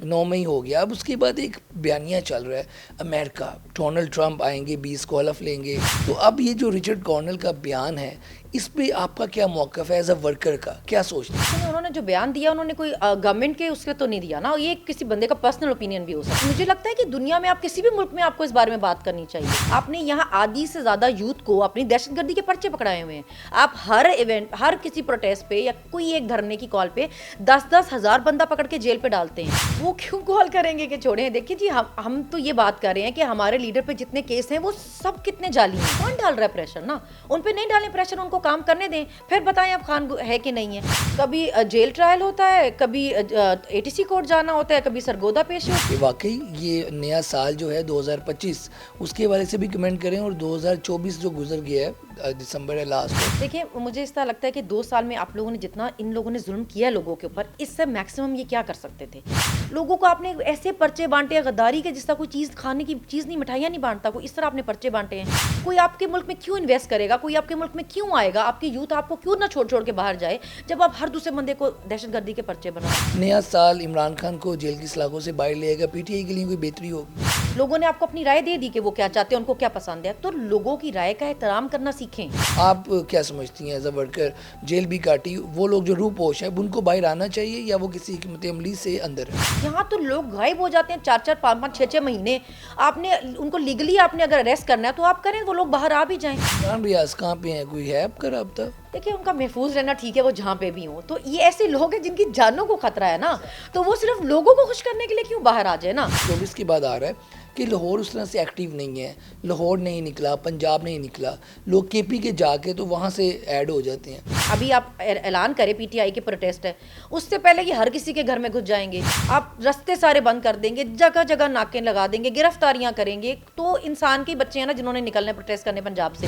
9 मई हो गया, अब उसके बाद एक बयानिया चल रहा है अमेरिका, डोनाल्ड ट्रंप आएंगे, 20 को हलफ लेंगे। तो अब ये जो रिचर्ड कॉर्नल का बयान है, इस पे आपका क्या मौक़िफ़ है एज अ वर्कर का, क्या सोचते हैं? उन्होंने जो बयान दिया उन्होंने कोई गवर्नमेंट के उसके तो नहीं दिया ना, ये किसी बंदे का पर्सनल ओपिनियन भी हो सकता है। मुझे लगता है कि दुनिया में आप किसी भी मुल्क में आपको इस बारे में बात करनी चाहिए। आपने यहाँ आधी से ज़्यादा यूथ को अपनी दहशतगर्दी के पर्चे पकड़ाए हुए हैं। आप हर इवेंट, हर किसी प्रोटेस्ट पे या कोई एक धरने की कॉल पे 10-10 हज़ार बंदा पकड़ के जेल पे डालते हैं। वो क्यों कॉल करेंगे कि छोड़ें? देखिए जी, हम तो ये बात कर रहे हैं कि हमारे लीडर पे जितने केस हैं वो सब कितने जाली हैं। कौन डाल रहा है प्रेशर? ना, उन पे नहीं डालें प्रेशर, उनको काम करने दें, फिर बताएं अब खान है कि नहीं है। कभी जेल ट्रायल होता है, कभी एटीसी कोर्ट जाना होता है, कभी सरगोदा पेश होता है। वाकई ये नया साल जो है 2025, उसके हवाले से भी कमेंट करें, और 2024 जो गुजर गया है, दिसंबर है लास्ट। देखिए, मुझे इस तरह लगता है कि 2 साल में आप लोगों ने जितना इन लोगों ने जुल्म किया लोगों के ऊपर, इससे मैक्सिमम ये क्या कर सकते थे? लोगों को आपने ऐसे पर्चे बांटे गद्दारी के, जिस तरह कोई चीज़ खाने की चीज़ नहीं, मिठाइयाँ नहीं बांटता कोई, इस तरह आपने पर्चे बांटे हैं। कोई आपके मुल्क में क्यों इन्वेस्ट करेगा? कोई आपके मुल्क में क्यों आएगा? आपकी यूथ आपको क्यों ना छोड़ छोड़ के बाहर जाए, जब आप हर दूसरे बंदे को दहशतगर्दी के पर्चे बनाओ? नया साल इमरान खान को जेल की सलाखों से बाहर ले आएगा, पीटीआई के लिए कोई बेहतरी होगी? लोगों ने आपको अपनी राय दे दी कि वो क्या चाहते हैं, उनको क्या पसंद है, तो लोगों की राय का एहतराम करना सीखें। आप क्या समझती हैं एज अ वर्कर? जेल भी काटी, वो लोग जो रूपोश हैं उनको बाहर आना चाहिए, या वो किसी हिकमत अमली से अंदर है? यहाँ तो लोग गायब हो जाते हैं 4-4, 5-5, 6-6 महीने। आपने उनको लीगली आपने अगर अरेस्ट करना है तो आप करें, वो लोग बाहर आ भी जाएं। इमरान रियाज कहाँ पे हैं? कोई है आपका राब्ता? देखिए, उनका महफूज रहना ठीक है, वो जहाँ पे भी हों। तो ये ऐसे लोग हैं जिनकी जानों को खतरा है ना, तो वो सिर्फ लोगों को खुश करने के लिए क्यों बाहर आ जाए ना। 24 के बाद आ रहा है कि लाहौर उस तरह से एक्टिव नहीं है, लाहौर नहीं निकला, पंजाब नहीं निकला, लोग केपी के जाके तो वहाँ से ऐड हो जाते हैं। अभी आप ऐलान करें पीटीआई के प्रोटेस्ट है, उससे पहले कि हर किसी के घर में घुस जाएंगे, आप रास्ते सारे बंद कर देंगे, जगह जगह नाके लगा देंगे, गिरफ्तारियां करेंगे। तो इंसान के बच्चे हैं ना जिन्होंने निकलना है प्रोटेस्ट करने पंजाब से,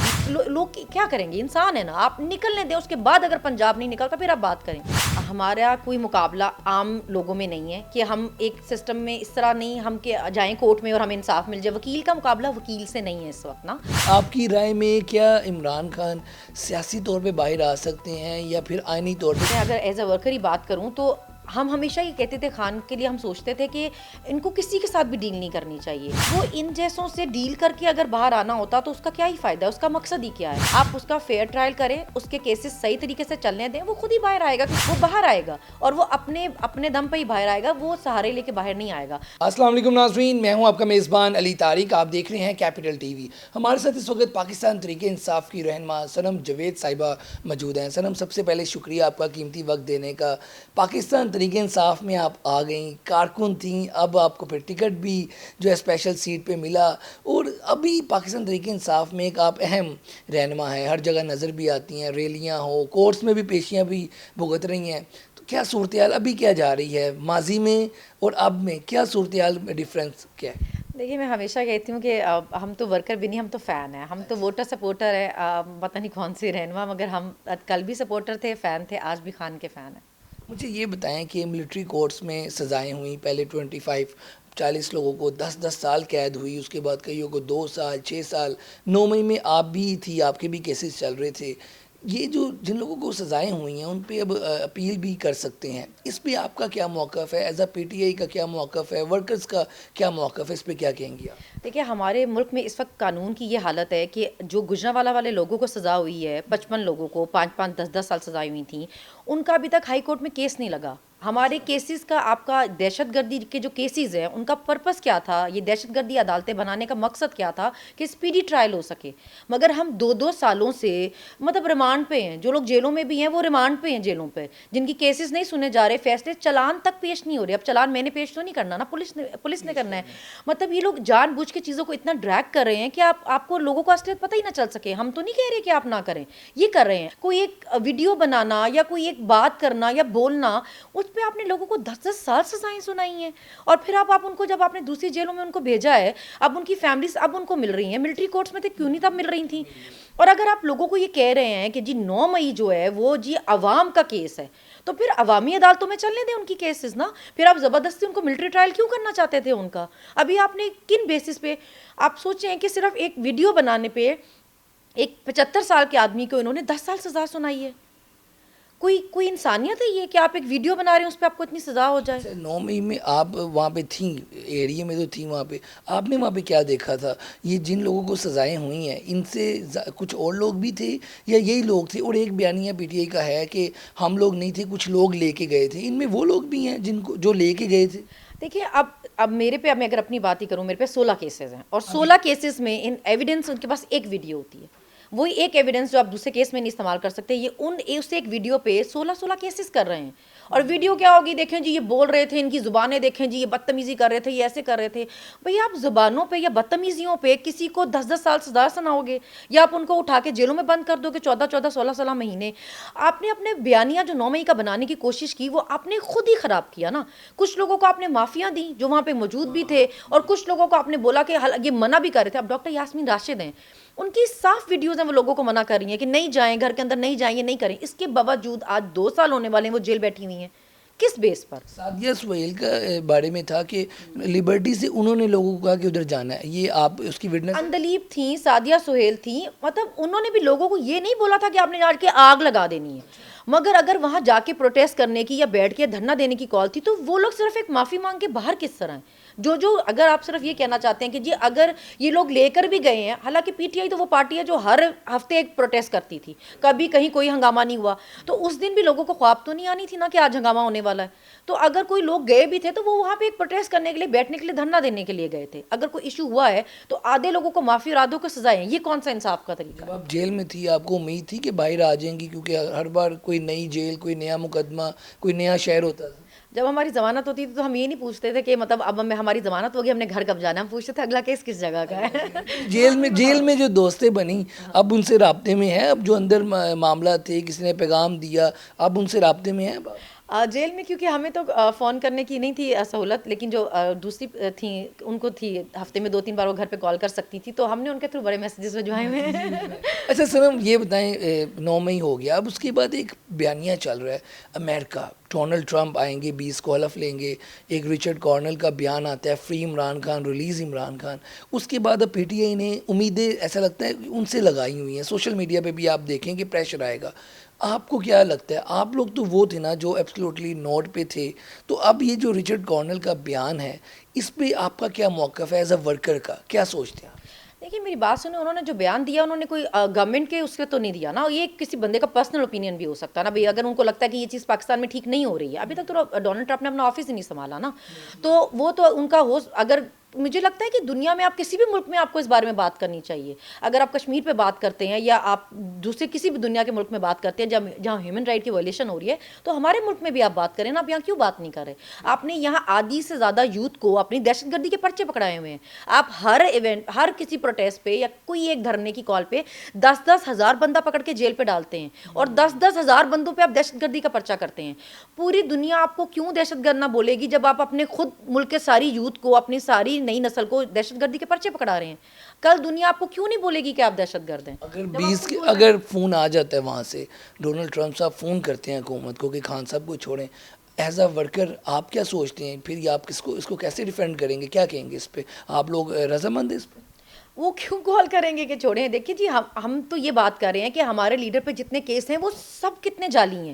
लोग क्या करेंगे? इंसान है ना, आप निकलने दें, उसके बाद अगर पंजाब नहीं निकलता फिर आप बात करें। हमारा कोई मुकाबला आम लोगों में नहीं है कि हम एक सिस्टम में इस तरह नहीं हम के जाएं कोर्ट में और हमें इंसाफ मिल जाए। वकील का मुकाबला वकील से नहीं है इस वक्त ना। आपकी राय में क्या इमरान खान सियासी तौर पे बाहर आ सकते हैं, या फिर आईनी तौर पे? मैं अगर एज अ वर्कर ही बात करूं तो हम हमेशा ये कहते थे, खान के लिए हम सोचते थे कि इनको किसी के साथ भी डील नहीं करनी चाहिए। वो इन जैसों से डील करके अगर बाहर आना होता तो उसका क्या ही फायदा है, उसका मकसद ही क्या है? आप उसका फेयर ट्रायल करें, उसके केसेस सही तरीके से चलने दें, वो खुद ही बाहर आएगा। वो बाहर आएगा और वो अपने अपने दम पे ही बाहर आएगा, वो सहारे लेके बाहर नहीं आएगा। अस्सलाम वालेकुम नाज़रीन, मैं हूं आपका मेज़बान अली तारिक, आप देख रहे हैं कैपिटल टीवी। हमारे साथ इस वक्त पाकिस्तान तहरीक इंसाफ की रहनुमा सनम जवेद साहिबा मौजूद हैं। सनम, सबसे पहले शुक्रिया आपका कीमती वक्त देने का। पाकिस्तान तहरीक इंसाफ में आप आ गई, कारकुन थी, अब आपको फिर टिकट भी जो है स्पेशल सीट पे मिला, और अभी पाकिस्तान तहरीक इंसाफ में एक आप अहम रहनुमा है, हर जगह नज़र भी आती हैं, रैलियाँ हो, कोर्ट्स में भी पेशियाँ भी भुगत रही हैं। तो क्या सूरत हाल अभी क्या जा रही है, माजी में और अब में क्या सूरत हाल में डिफरेंस क्या है? देखिए, मैं हमेशा कहती हूँ कि हम तो वर्कर भी नहीं, हम तो फ़ैन हैं, हम तो वोटर सपोर्टर है। पता नहीं कौन सी रहनुमा, मगर हम कल भी सपोर्टर थे, फ़ैन थे, आज भी खान के फ़ैन हैं। मुझे ये बताएं कि मिलिट्री कोर्ट्स में सज़ाएं हुई, पहले 40 लोगों को 10-10 साल कैद हुई, उसके बाद कईयों को 2 साल, 6 साल। 9 मई में आप भी थी, आपके भी केसेस चल रहे थे। ये जो जिन लोगों को सज़ाएं हुई हैं उन पे अब अपील भी कर सकते हैं, इस पे आपका क्या मौक़िफ़ है? एज अ पीटीआई का क्या मौक़िफ़ है? वर्कर्स का क्या मौक़िफ़ है? इस पे क्या कहेंगी आप? देखिए, हमारे मुल्क में इस वक्त कानून की ये हालत है कि जो गुजरांवाला वाले लोगों को सज़ा हुई है, 55 लोगों को 5-5, 10-10 साल सज़ाएं हुई थी, उनका अभी तक हाई कोर्ट में केस नहीं लगा। हमारे केसेस का, आपका दहशतगर्दी के जो केसेस हैं उनका पर्पस क्या था? ये दहशतगर्दी अदालतें बनाने का मकसद क्या था? कि स्पीडी ट्रायल हो सके। मगर हम 2-2 सालों से मतलब रिमांड पे हैं। जो लोग जेलों में भी हैं वो रिमांड पे हैं जेलों पे, जिनकी केसेस नहीं सुने जा रहे, फैसले चालान तक पेश नहीं हो रहे। अब चालान मैंने पेश तो नहीं करना ना, पुलिस ने करना है। मतलब ये लोग जानबूझ के चीज़ों को इतना ड्रैग कर रहे हैं कि आपको लोगों को असलियत पता ही ना चल सके। हम तो नहीं कह रहे कि आप ना करें, ये कर रहे हैं। कोई एक वीडियो बनाना या कोई एक बात करना या बोलना, उस पे आपने लोगों को 10-10 साल सजाएं सुनाई हैं। और फिर आप उनको, जब आपने दूसरी जेलों में उनको भेजा है, अब उनकी फैमिलीज अब उनको मिल रही हैं। मिलिट्री कोर्ट्स में तो क्यों नहीं तब मिल रही थी? और अगर आप लोगों को ये कह रहे हैं कि जी 9 मई जो है वो जी अवाम का केस है, तो फिर अवामी अदालतों में चलने दें उनकी केसेस ना। फिर आप ज़बरदस्ती उनको मिलिट्री ट्रायल क्यों करना चाहते थे उनका? अभी आपने किन बेसिस पे आप सोचें कि सिर्फ एक वीडियो बनाने पे एक 75 साल के आदमी को इन्होंने 10 साल सजा सुनाई है? کوئی انسانیت ہے یہ کہ آپ ایک ویڈیو بنا رہے ہیں اس پہ آپ کو اتنی سزا ہو جائے؟ 9 مئی میں آپ وہاں پہ تھیں، ایریے میں تو تھیں وہاں پہ، آپ نے وہاں پہ کیا دیکھا تھا؟ یہ جن لوگوں کو سزائیں ہوئی ہیں ان سے کچھ اور لوگ بھی تھے یا یہی لوگ تھے؟ اور ایک بیانیہ پی ٹی آئی کا ہے کہ ہم لوگ نہیں تھے، کچھ لوگ لے کے گئے تھے، ان میں وہ لوگ بھی ہیں جن کو جو لے کے گئے تھے؟ دیکھیے اب میرے پہ، اب میں اگر اپنی بات ہی کروں، میرے پہ 16 کیسز ہیں اور 16 کیسز میں ان ایویڈنس ان کے پاس ایک ویڈیو ہوتی ہے، وہی ایک ایویڈنس جو آپ دوسرے کیس میں نہیں استعمال کر سکتے، یہ اس ایک ویڈیو پہ 16 کیسز کر رہے ہیں. اور ویڈیو کیا ہوگی؟ دیکھیں جی یہ بول رہے تھے، ان کی زبانیں دیکھیں جی، یہ بدتمیزی کر رہے تھے، یہ ایسے کر رہے تھے. بھئی آپ زبانوں پہ یا بدتمیزیوں پہ کسی کو 10 سال سزا سناؤ گے یا آپ ان کو اٹھا کے جیلوں میں بند کر دو گے 16 مہینے؟ آپ نے اپنے بیانیہ جو 9 مئی کا بنانے کی کوشش کی وہ آپ نے خود ہی خراب کیا نا. کچھ لوگوں کو آپ نے معافیاں دی جو وہاں پہ موجود بھی تھے، اور کچھ لوگوں کو آپ نے بولا کہ یہ منع بھی کر رہے تھے. اب ڈاکٹر یاسمین راشد ہیں، ان کی صاف ویڈیوز ہیں، وہ لوگوں کو منع کر رہی ہیں کہ نہیں جائیں، گھر کے اندر نہیں جائیں، یہ نہیں کریں. اس کے باوجود آج 2 سال ہونے والے ہیں وہ جیل بیٹھی ہوئی ہیں. کس بیس پر؟ سعدیہ سہیل کا بارے میں تھا کہ لبرٹی سے انہوں نے لوگوں کو کہا کہ ادھر جانا ہے، یہ آپ اس کی وٹنس؟ اندلیب تھیں، سعدیہ سہیل تھیں، مطلب انہوں نے بھی لوگوں کو یہ نہیں بولا تھا کہ آپ نے جا کے آگ لگا دینی ہے، مگر اگر وہاں جا کے پروٹیسٹ کرنے کی یا بیٹھ کے دھرنا دینے کی کال تھی تو وہ لوگ صرف ایک معافی مانگ کے باہر کس طرح ہیں؟ جو اگر آپ صرف یہ کہنا چاہتے ہیں کہ جی اگر یہ لوگ لے کر بھی گئے ہیں، حالانکہ پی ٹی آئی تو وہ پارٹی ہے جو ہر ہفتے ایک پروٹیسٹ کرتی تھی، کبھی کہیں کوئی ہنگامہ نہیں ہوا، تو اس دن بھی لوگوں کو خواب تو نہیں آنی تھی نا کہ آج ہنگامہ ہونے والا ہے. تو اگر کوئی لوگ گئے بھی تھے تو وہ وہاں پہ ایک پروٹیسٹ کرنے کے لیے، بیٹھنے کے لیے، دھرنا دینے کے لیے گئے تھے. اگر کوئی ایشو ہوا ہے تو آدھے لوگوں کو معافی اور آدھوں کو سزائیں، یہ کون سا انصاف کا طریقہ ہے؟ جب آپ جیل میں تھی آپ کو امید تھی کہ باہر آ جائیں گی؟ کیونکہ ہر بار کوئی نئی جیل، کوئی نیا مقدمہ، کوئی نیا شہر ہوتا تھا. جب ہماری ضمانت ہوتی تھی تو ہم یہ نہیں پوچھتے تھے کہ مطلب اب ہماری ضمانت ہوگی، ہم نے گھر کب جانا ہے، ہم پوچھتے تھے اگلا کیس کس جگہ کا ہے. جیل میں جو دوستیں بنی، اب ان سے رابطے میں ہیں؟ اب جو اندر معاملہ تھے، کسی نے پیغام دیا، اب ان سے رابطے میں ہیں؟ جیل میں کیونکہ ہمیں تو فون کرنے کی نہیں تھی سہولت، لیکن جو دوسری تھیں ان کو تھی، ہفتے میں 2-3 بار وہ گھر پہ کال کر سکتی تھی، تو ہم نے ان کے تھرو بڑے میسیجز بھجوائے ہوئے ہیں. اچھا سنم یہ بتائیں، 9 مئی ہو گیا، اب اس کے بعد ایک بیانیہ چل رہا ہے امریکہ، ڈونلڈ ٹرمپ آئیں گے، 20 کو حلف لیں گے، ایک رچرڈ کارنل کا بیان آتا ہے، فری عمران خان، ریلیز عمران خان. اس کے بعد اب پی ٹی آئی نے امیدیں ایسا لگتا ہے ان سے لگائی ہوئی ہیں، سوشل میڈیا پہ بھی آپ دیکھیں کہ پریشر آئے گا. آپ کو کیا لگتا ہے؟ آپ لوگ تو وہ تھے نا جو ایبسلیوٹلی نوٹ پہ تھے، تو اب یہ جو رچرڈ کارنل کا بیان ہے اس پہ آپ کا کیا موقف ہے ایز اے ورکر کا؟ کیا سوچتے ہیں آپ؟ دیکھیے میری بات سنیں، انہوں نے جو بیان دیا انہوں نے کوئی گورنمنٹ کے اس کے تو نہیں دیا نا، یہ کسی بندے کا پرسنل اوپینین بھی ہو سکتا ہے نا. بھئی اگر ان کو لگتا ہے کہ یہ چیز پاکستان میں ٹھیک نہیں ہو رہی ہے، ابھی تک تو ڈونلڈ ٹرمپ نے اپنا آفس ہی نہیں سنبھالا نا، تو وہ تو ان کا ہو. اگر مجھے لگتا ہے کہ دنیا میں آپ کسی بھی ملک میں آپ کو اس بارے میں بات کرنی چاہیے. اگر آپ کشمیر پہ بات کرتے ہیں یا آپ دوسرے کسی بھی دنیا کے ملک میں بات کرتے ہیں جہاں ہیومن رائٹ کی وائلیشن ہو رہی ہے، تو ہمارے ملک میں بھی آپ بات کریں نا. آپ یہاں کیوں بات نہیں کر رہے؟ آپ نے یہاں آدھی سے زیادہ یوتھ کو اپنی دہشت گردی کے پرچے پکڑائے ہوئے ہیں. آپ ہر ایونٹ، ہر کسی پروٹیسٹ پہ یا کوئی ایک دھرنے کی کال پہ 10-10 ہزار بندہ پکڑ کے جیل پہ ڈالتے ہیں، اور 10-10 ہزار بندوں پہ آپ دہشت گردی کا پرچہ کرتے ہیں. پوری دنیا آپ کو کیوں دہشت گرد نہ بولے گی جب آپ اپنے خود ملک کے ساری یوتھ کو، اپنی ساری نئی نسل کو دہشت گردی کے پرچے پکڑا رہے ہیں؟ کل دنیا آپ کو کیوں نہیں بولے گی کہ آپ دہشت گرد ہیں؟ اگر فون آ جاتا ہے وہاں سے، ڈونلڈ ٹرمپ صاحب فون کرتے ہیں حکومت کو کہ خان صاحب کو چھوڑیں، ایز اے ورکر آپ کیا سوچتے ہیں پھر؟ یہ آپ اس کو کیسے ڈیفینڈ کریں گے؟ کیا کہیں گے اس پہ؟ آپ لوگ رضامند ہیں اس پہ؟ وہ کیوں کال کریں گے کہ چھوڑیں؟ دیکھیے جی ہم تو یہ بات کر رہے ہیں کہ ہمارے لیڈر پہ جتنے کیس ہیں وہ سب کتنے جعلی ہیں،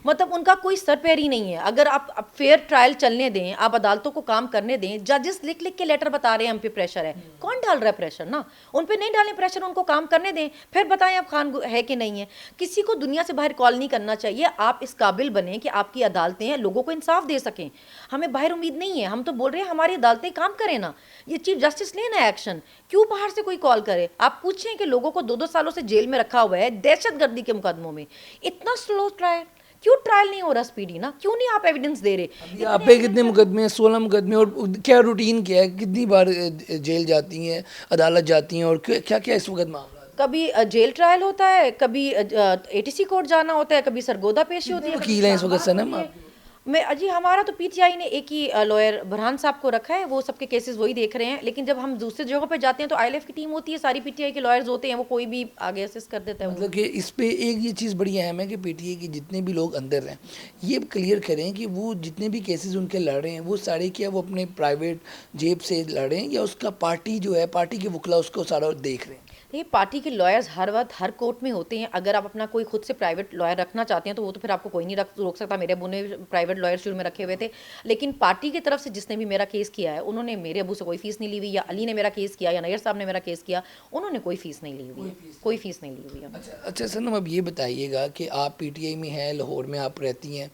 مطلب ان کا کوئی سر پیر ہی نہیں ہے. اگر آپ فیئر ٹرائل چلنے دیں، آپ عدالتوں کو کام کرنے دیں. ججز لکھ کے لیٹر بتا رہے ہیں ہم پہ پریشر ہے، کون ڈال رہا ہے پریشر؟ نا ان پہ نہیں ڈالیں پریشر، ان کو کام کرنے دیں، پھر بتائیں آپ خان ہے کہ نہیں ہے. کسی کو دنیا سے باہر کال نہیں کرنا چاہیے. آپ اس قابل بنیں کہ آپ کی عدالتیں لوگوں کو انصاف دے سکیں. ہمیں باہر امید نہیں ہے، ہم تو بول رہے ہیں ہماری عدالتیں کام کریں نا. یہ چیف جسٹس لینا ہے ایکشن، کیوں باہر سے کوئی کال کرے؟ آپ پوچھیں کہ لوگوں کو 2-2 سالوں سے جیل میں رکھا ہوا ہے دہشت گردی کے مقدموں میں، اتنا سلو ٹرائل کیوں؟ ٹرائل نہیں ہو رہا سپیڈی نا، کیوں نہیں آپ ایویڈنس دے رہے؟ آپ پہ کتنے مقدمے ہیں؟ 16 مقدمے. اور کیا روٹین کیا ہے؟ کتنی بار جیل جاتی ہیں، عدالت جاتی ہیں، اور کیا کیا اس وقت معاملہ؟ کبھی جیل ٹرائل ہوتا ہے، کبھی اے ٹی سی کورٹ جانا ہوتا ہے، کبھی سرگودا پیشی ہوتی ہے. وکیل ہیں اس وقت سنم آپ؟ جی ہمارا تو پی ٹی آئی نے ایک ہی لائر برہان صاحب کو رکھا ہے، وہ سب کے کیسز وہی دیکھ رہے ہیں. لیکن جب ہم دوسری جگہوں پہ جاتے ہیں تو آئی ایل ایف کی ٹیم ہوتی ہے، ساری پی ٹی آئی کے لائرز ہوتے ہیں، وہ کوئی بھی آگے اسسٹ کر دیتا ہے. مطلب کہ اس پہ ایک یہ چیز بڑی اہم ہے کہ پی ٹی اے کے جتنے بھی لوگ اندر ہیں یہ کلیئر کریں کہ وہ جتنے بھی کیسز ان کے لڑ رہے ہیں وہ سارے کیا وہ اپنے پرائیویٹ جیب سے لڑ رہے ہیں، یا اس کا پارٹی جو ہے، پارٹی کے وکلا اس کو سارا دیکھ رہے ہیں؟ देखिए पार्टी के लॉयर्स हर वक्त हर कोर्ट में होते हैं। अगर आप अपना कोई खुद से प्राइवेट लॉयर रखना चाहते हैं तो वो तो फिर आपको कोई नहीं रोक सकता। मेरे अबू ने प्राइवेट लॉयर शुरू में रखे हुए थे, लेकिन पार्टी की तरफ से जिसने भी मेरा केस किया है उन्होंने मेरे अबू से कोई फीस नहीं ली हुई, या अली ने मेरा केस किया या नैयर साहब ने मेरा केस किया, उन्होंने कोई फीस नहीं ली हुई है, कोई फीस नहीं ली हुई है। अच्छा सनम, अब ये बताइएगा कि आप पीटीआई में हैं, लाहौर में आप रहती हैं,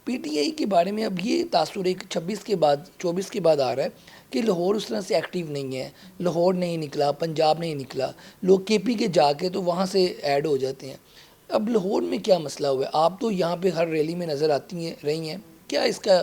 पीटीआई के बारे में अब ये तासुर एक 24 के बाद आ रहा है कि लाहौर उस तरह से एक्टिव नहीं है, लाहौर नहीं निकला, पंजाब नहीं निकला, लोग केपी के जाके तो वहाँ से ऐड हो जाते हैं। अब लाहौर में क्या मसला हुआ है? आप तो यहाँ पे हर रैली में नज़र आती हैं रही हैं, क्या इसका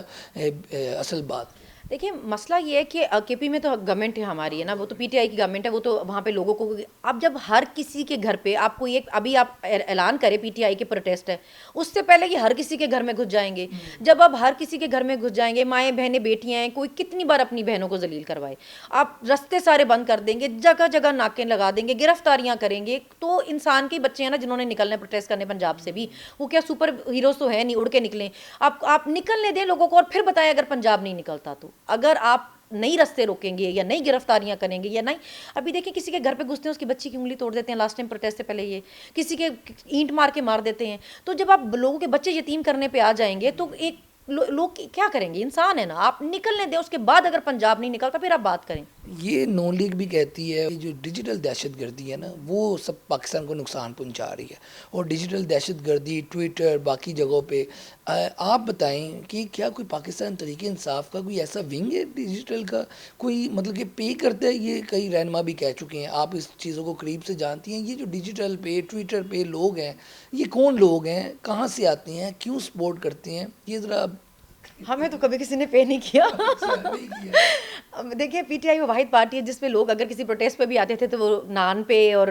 असल बात? देखिए मसला ये है कि केपी में तो गवर्नमेंट है हमारी, है ना, वो तो पीटीआई की गवर्नमेंट है, वो तो वहाँ पे लोगों को, अब जब हर किसी के घर पे आपको ये अभी आप ऐलान करें पीटीआई के प्रोटेस्ट है, उससे पहले कि हर किसी के घर में घुस जाएंगे। जब आप हर किसी के घर में घुस जाएंगे, माएँ बहनें बेटियाँ हैं, कोई कितनी बार अपनी बहनों को जलील करवाए, आप रास्ते सारे बंद कर देंगे, जगह जगह नाके लगा देंगे, गिरफ्तारियाँ करेंगे, तो इंसान के बच्चे हैं ना जिन्होंने निकलना है प्रोटेस्ट करने पंजाब से भी, वो क्या सुपर हीरोज तो है नहीं उड़ के निकलें। आप निकलने दें लोगों को और फिर बताएं अगर पंजाब नहीं निकलता तो, अगर आप नई रास्ते रोकेंगे या नई गिरफ्तारियां करेंगे या नहीं। अभी देखिए किसी के घर पे घुसते हैं, उसकी बच्ची की उंगली तोड़ देते हैं, लास्ट टाइम प्रोटेस्ट से पहले ये किसी के ईंट मार के मार देते हैं। तो जब आप लोगों के बच्चे यतीम करने पे आ जाएंगे तो एक लोग क्या करेंगे? इंसान है ना, आप निकलने दें, उसके बाद अगर पंजाब नहीं निकलता फिर आप बात करें। ये नॉन लीग भी कहती है कि जो डिजिटल दहशतगर्दी है ना वो सब पाकिस्तान को नुकसान पहुंचा रही है, और डिजिटल दहशतगर्दी ट्विटर बाकी जगहों पे आप बताएं कि क्या कोई पाकिस्तान तरीके इंसाफ का कोई ऐसा विंग है डिजिटल का, कोई मतलब कि पे करता है? ये कई रहनुमा भी कह चुके हैं, आप इस चीज़ों को करीब से जानती हैं, ये जो डिजिटल पे ट्विटर पे लोग हैं, ये कौन लोग हैं, कहाँ से आते हैं, क्यों सपोर्ट करते हैं, ये ज़रा। हमें तो कभी किसी ने पे नहीं किया। देखिए पीटीआई वो वाहिद पार्टी है जिसपे लोग अगर किसी प्रोटेस्ट पे भी आते थे तो वो नान पे और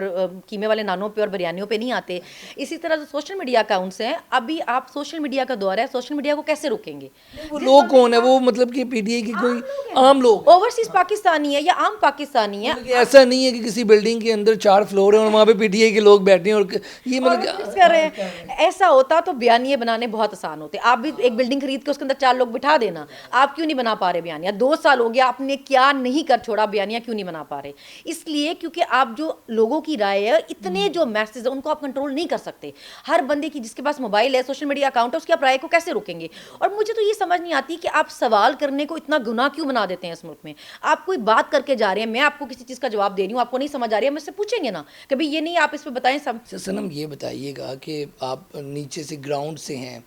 कीमे वाले नानों पे और बिरयानियों पे नहीं आते। इसी तरह जो सोशल मीडिया अकाउंट्स हैं, अभी आप सोशल मीडिया का दौर है, सोशल मीडिया को कैसे रोकेंगे? वो लोग कौन है? वो मतलब कि पीटीआई की कोई आम लोग, ओवरसीज पाकिस्तानी है या आम पाकिस्तानी है? मतलब कि ऐसा नहीं है कि किसी बिल्डिंग के अंदर 4 फ्लोर है और वहाँ पे पीटीआई के लोग बैठे हैं और ये मतलब कर रहे हैं। ऐसा होता तो बयानिए बनाने बहुत आसान होते। आप भी एक बिल्डिंग खरीद के उसके अंदर 4 लोग बिठा देना, आप क्यों नहीं बना पा रहे बयानिया? 2 साल हो गया, आपने क्या नहीं कर छोड़ा, बयानिया क्यों नहीं बना पा रहे? इसलिए क्योंकि आप जो लोगों की राय है, इतने जो मैसेज है उनको आप कंट्रोल नहीं कर सकते। हर बंदे की जिसके पास मोबाइल है, सोशल मीडिया अकाउंट है, उसकी आप राय को कैसे रोकेंगे? और मुझे तो ये समझ नहीं आती कि आप सवाल करने को इतना गुनाह क्यों बना देते हैं इस मुल्क में। आप कोई बात करके जा रहे हैं, मैं आपको किसी चीज़ का जवाब दे रही हूँ, आपको नहीं समझ आ रही है, मुझसे पूछेंगे ना कभी ये नहीं आप इस पर बताएं सब। सनम ये बताइएगा कि आप नीचे से ग्राउंड से हैं,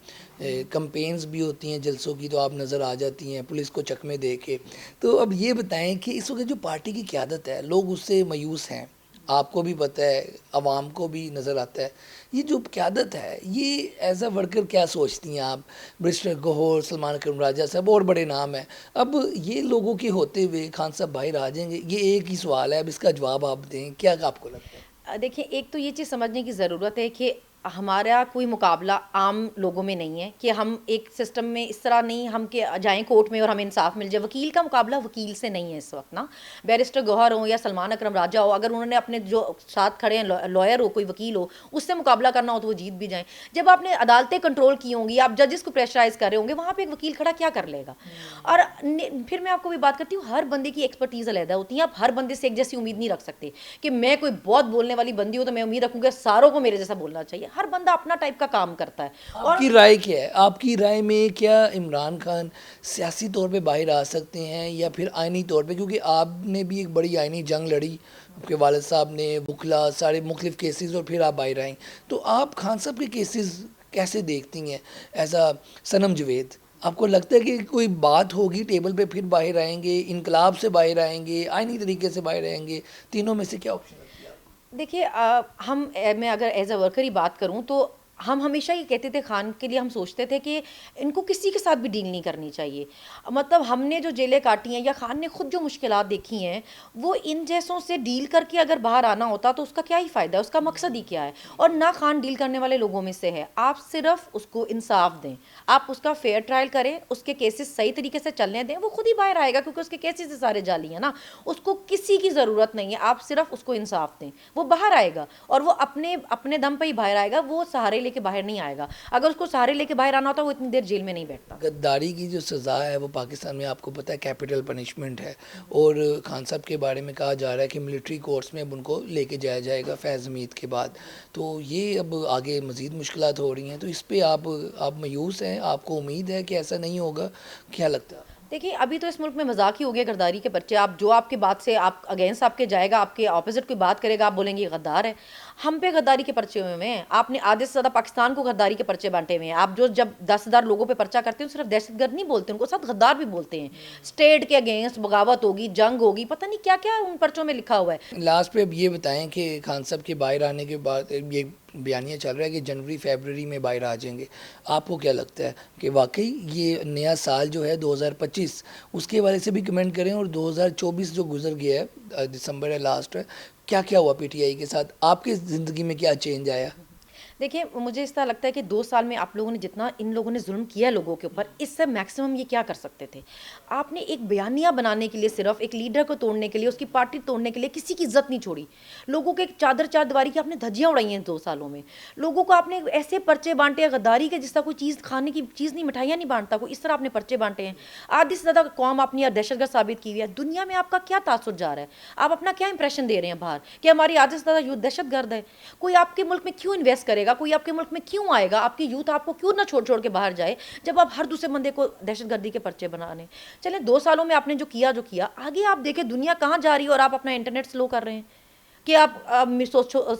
कंपेन्स भी होती हैं जलसों की, तो आप नज़र आ जाती हैं पुलिस को चकमे दे के, तो अब ये बताएं कि इस वक्त जो पार्टी की क़यादत है लोग उससे मायूस हैं, आपको भी पता है, आवाम को भी नज़र आता है, ये जो क़यादत है ये एज अ वर्कर क्या सोचती हैं आप? बैरिस्टर गौहर, सलमान अकरम राजा साहब और बड़े नाम हैं, अब ये लोगों के होते हुए खान साहब बाहर आ जाएंगे, ये एक ही सवाल है, अब इसका जवाब आप दें, क्या आपको लगता है? देखिए एक तो ये चीज़ समझने की ज़रूरत है कि हमारा कोई मुकाबला आम लोगों में नहीं है, कि हम एक सिस्टम में इस तरह नहीं हम के जाएं कोर्ट में और हमें इंसाफ मिल जाए। वकील का मुकाबला वकील से नहीं है इस वक्त ना। बैरिस्टर गौहर हो या सलमान अकरम राजा हो, अगर उन्होंने अपने जो साथ खड़े हैं लॉयर हो, कोई वकील हो, उससे मुकाबला करना हो तो वो जीत भी जाएं। जब आपने अदालतें कंट्रोल की होंगी, आप जजेस को प्रेशराइज कर रहे होंगे, वहाँ पर एक वकील खड़ा क्या कर लेगा? और फिर मैं आपको भी बात करती हूँ, हर बंदे की एक्सपर्टीज़ अलहदा होती है। आप हर बंदे से एक जैसी उम्मीद नहीं रख सकते कि मैं कोई बहुत बोलने वाली बंदी हूँ तो मैं उम्मीद रखूँगा सारों को मेरे जैसा बोलना चाहिए। हर बंदा अपना टाइप का काम करता है। आपकी राय क्या है? आपकी राय में क्या इमरान खान सियासी तौर पे बाहर आ सकते हैं या फिर आइनी तौर पे, क्योंकि आपने भी एक बड़ी आइनी जंग लड़ी, आपके वालिद साहब ने, बुखला, सारे मुख्तलिफ केसेस, और फिर आप बाहर आएँ, तो आप खान साहब के केसेस कैसे देखती हैं एज आ सनम जवेद? आपको लगता है कि कोई बात होगी टेबल पे फिर बाहर आएंगे, इनकलाब से बाहर आएंगे, आइनी तरीके से बाहर आएंगे, तीनों में से क्या ऑप्शन है? देखिए मैं अगर एज अ वर्कर ही बात करूं तो हम हमेशा ये कहते थे, खान के लिए हम सोचते थे कि इनको किसी के साथ भी डील नहीं करनी चाहिए। मतलब हमने जो जेलें काटी हैं या खान ने खुद जो मुश्किलात देखी हैं, वो इन जैसों से डील करके अगर बाहर आना होता तो उसका क्या ही फ़ायदा है, उसका मकसद ही क्या है? और ना खान डील करने वाले लोगों में से है। आप सिर्फ उसको इंसाफ दें, आप उसका फेयर ट्रायल करें, उसके केसेस सही तरीके से चलने दें, वो खुद ही बाहर आएगा, क्योंकि उसके केसेस से सारे जाली हैं ना। उसको किसी की ज़रूरत नहीं है, आप सिर्फ उसको इंसाफ दें, वो बाहर आएगा और वो अपने अपने दम पर ही बाहर आएगा। वो सहारे لے کے باہر نہیں آئے گا. اگر اس کو سہارے لے کے باہر آنا ہوتا وہ اتنی دیر جیل میں نہیں بیٹھتا. غداری کی جو سزا ہے وہ پاکستان میں آپ کو پتہ ہے کیپٹل پنشمنٹ ہے، اور خان صاحب کے بارے میں کہا جا رہا ہے کہ ملٹری کورٹس میں اب ان کو لے کے جایا جائے گا فیض حمید کے بعد. تو یہ اب آگے مزید مشکلات ہو رہی ہیں، تو اس پہ آپ مایوس ہیں؟ آپ کو امید ہے کہ ایسا نہیں ہوگا؟ کیا لگتا ہے؟ دیکھیے ابھی تو اس ملک میں مذاق ہی ہو گیا غداری کے پرچے. آپ جو آپ کی بات سے آپ اگینسٹ آپ کے جائے گا، آپ کے اپوزٹ کوئی بات کرے گا، آپ بولیں گے یہ غدار ہے. ہم پہ غداری کے پرچے ہوئے ہیں. آپ نے آدھے سے زیادہ پاکستان کو غداری کے پرچے بانٹے ہوئے ہیں. آپ جو جب 10,000 لوگوں پہ پرچہ کرتے ہیں صرف دہشت گرد نہیں بولتے، ان کو ساتھ غدار بھی بولتے ہیں. اسٹیٹ کے اگینسٹ بغاوت ہوگی، جنگ ہوگی، پتہ نہیں کیا کیا ان پرچوں میں لکھا ہوا ہے. لاسٹ پہ اب یہ بتائیں کہ خان صاحب کے باہر آنے کے بعد یہ بیانیہ چل رہا ہے کہ جنوری فیبرری میں باہر آ جائیں گے. آپ کو کیا لگتا ہے کہ واقعی یہ نیا سال جو ہے 2025 اس کے حوالے سے بھی کمنٹ کریں، اور 2024 جو گزر گیا ہے دسمبر ہے لاسٹ ہے، کیا کیا ہوا پی ٹی آئی کے ساتھ؟ آپ کی زندگی میں کیا چینج آیا؟ دیکھیں مجھے اس طرح لگتا ہے کہ 2 سال میں آپ لوگوں نے جتنا ان لوگوں نے ظلم کیا لوگوں کے اوپر، اس سے میکسیمم یہ کیا کر سکتے تھے. آپ نے ایک بیانیہ بنانے کے لیے، صرف ایک لیڈر کو توڑنے کے لیے، اس کی پارٹی توڑنے کے لیے کسی کی عزت نہیں چھوڑی. لوگوں کے ایک چار دیواری کی آپ نے دھجیاں اڑائی ہیں 2 سالوں میں. لوگوں کو آپ نے ایسے پرچے بانٹے غداری کے جس طرح کوئی چیز کھانے کی چیز نہیں، مٹھائیاں نہیں بانٹتا کوئی، اس طرح آپ نے پرچے بانٹے ہیں. آدھی سے زیادہ قوم اپنی دہشت گرد ثابت کی ہوئی ہے. دنیا میں آپ کا کیا تاثر جا رہا ہے؟ آپ اپنا کیا امپریشن دے رہے ہیں باہر کہ ہماری آدھی سے زیادہ یوتھ دہشت گرد ہے؟ کوئی آپ کے ملک میں کیوں انویسٹ کرے گا؟ کوئی آپ کے ملک میں کیوں آئے گا؟ آپ کی یوتھ آپ کو کیوں نہ چھوڑ کے باہر جائے جب آپ ہر دوسرے بندے کو دہشت گردی کے پرچے بنانے. چلیں 2 سالوں میں آپ نے جو کیا آگے آپ دیکھیں دنیا کہاں جا رہی ہے، اور آپ اپنا انٹرنیٹ سلو کر رہے ہیں کہ آپ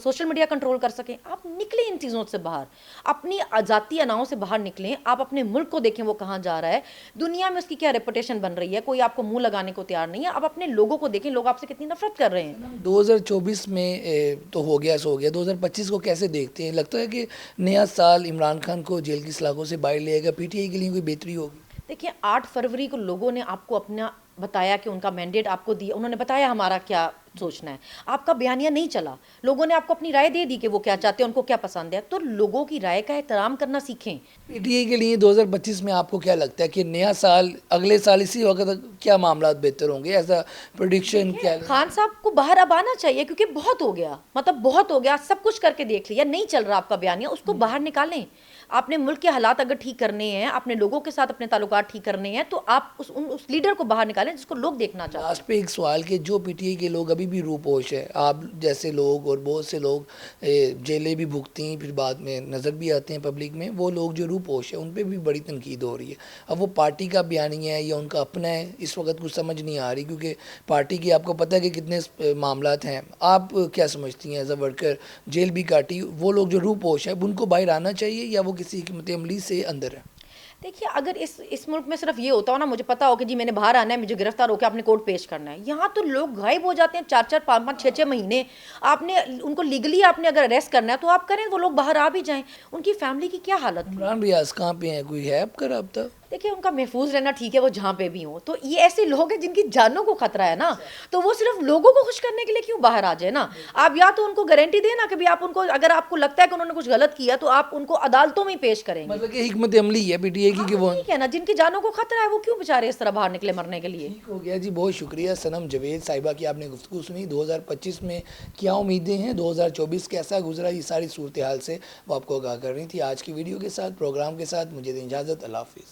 سوشل میڈیا کنٹرول کر سکیں. آپ نکلیں ان چیزوں سے باہر، اپنی ذاتی اناؤں سے باہر نکلیں. آپ اپنے ملک کو دیکھیں وہ کہاں جا رہا ہے، دنیا میں اس کی کیا ریپوٹیشن بن رہی ہے. کوئی آپ کو منہ لگانے کو تیار نہیں ہے. آپ اپنے لوگوں کو دیکھیں، لوگ آپ سے کتنی نفرت کر رہے ہیں. 2024 میں تو ہو گیا 2025 کو کیسے دیکھتے ہیں؟ لگتا ہے کہ نیا سال عمران خان کو جیل کی سلاخوں سے باہر لے گا، پی ٹی آئی کے لیے کوئی بہتری ہوگی؟ دیکھیں 8 فروری کو لوگوں نے آپ کو اپنا بتایا کہ ان کا مینڈیٹ آپ کو دیا، انہوں نے بتایا ہمارا کیا سوچنا ہے. آپ کا بیانیہ نہیں چلا، لوگوں نے آپ کو اپنی رائے دے دی کہ وہ کیا چاہتے ہیں، ان کو کیا پسند ہے. تو لوگوں کی رائے کا احترام کرنا سیکھیں. پی ٹی آئی کے لیے 2025 میں آپ کو کیا لگتا ہے کہ نیا سال اگلے سال اسی وقت کیا معاملات بہتر ہوں گے؟ ایسا پریڈکشن کیا؟ خان صاحب کو باہر اب آنا چاہیے کیونکہ بہت ہو گیا، مطلب بہت ہو گیا. سب کچھ کر کے دیکھ لیا، نہیں چل رہا آپ کا بیانیہ، اس کو باہر نکالیں. آپ نے ملک کے حالات اگر ٹھیک کرنے ہیں، اپنے لوگوں کے ساتھ اپنے تعلقات ٹھیک کرنے ہیں، تو آپ اس لیڈر کو باہر نکالیں جس کو لوگ دیکھنا چاہتے ہیں. لاسٹ پہ ایک سوال کہ جو پی ٹی آئی کے لوگ ابھی بھی روپوش ہے، آپ جیسے لوگ اور بہت سے لوگ جیلیں بھی بھگتی ہیں، پھر بعد میں نظر بھی آتے ہیں پبلک میں، وہ لوگ جو روپوش ہیں ان پہ بھی بڑی تنقید ہو رہی ہے. اب وہ پارٹی کا بیانیہ ہے یا ان کا اپنا ہے، اس وقت کچھ سمجھ نہیں آ رہی، کیونکہ پارٹی کی آپ کو پتہ ہے کہ کتنے معاملات ہیں. آپ کیا سمجھتی ہیں ایز اے ورکر؟ جیل بھی کاٹی، وہ لوگ جو روپوش ہیں اب ان کو باہر آنا چاہیے یا وہ کسی حکمت عملی سے اندر ہے؟ دیکھیے اگر اس ملک میں صرف یہ ہوتا ہو نا، مجھے پتا ہو کہ جی میں نے باہر آنا ہے، مجھے گرفتار ہو کے اپنے کورٹ پیش کرنا ہے. یہاں تو لوگ غائب ہو جاتے ہیں 4 5 6 مہینے. آپ نے ان کو لیگلی آپ نے اگر اریسٹ کرنا ہے تو آپ کریں، وہ لوگ باہر آ بھی جائیں. ان کی فیملی کی کیا حالت تھی؟ عمران ریاض کہاں پہ ہیں؟ کوئی ہے آپ کا رابطہ؟ دیکھیں ان کا محفوظ رہنا ٹھیک ہے، وہ جہاں پہ بھی ہوں. تو یہ ایسے لوگ ہیں جن کی جانوں کو خطرہ ہے نا، تو وہ صرف لوگوں کو خوش کرنے کے لیے کیوں باہر آ جائے نا. آپ یا تو ان کو گارنٹی دیں نا کہ بھی آپ ان کو، اگر آپ کو لگتا ہے کہ انہوں نے کچھ غلط کیا تو آپ ان کو عدالتوں میں ہی پیش کریں گے. مطلب کہ حکمت عملی ہے پی ٹی آئی کی کہ وہ ٹھیک ہے نا، جن کی جانوں کو خطرہ ہے وہ کیوں بیچارے اس طرح باہر نکلے مرنے کے لیے. ٹھیک ہو گیا جی. بہت شکریہ صنم جاوید صاحبہ کی آپ نے گفتگو سنی. 2025 میں کیا امیدیں ہیں، 2024 کیسا گزرا، یہ ساری صورتحال سے وہ آپ کو آگاہ کر رہی تھی. آج کی ویڈیو کے ساتھ، پروگرام کے ساتھ مجھے دیں اجازت. اللہ حافظ.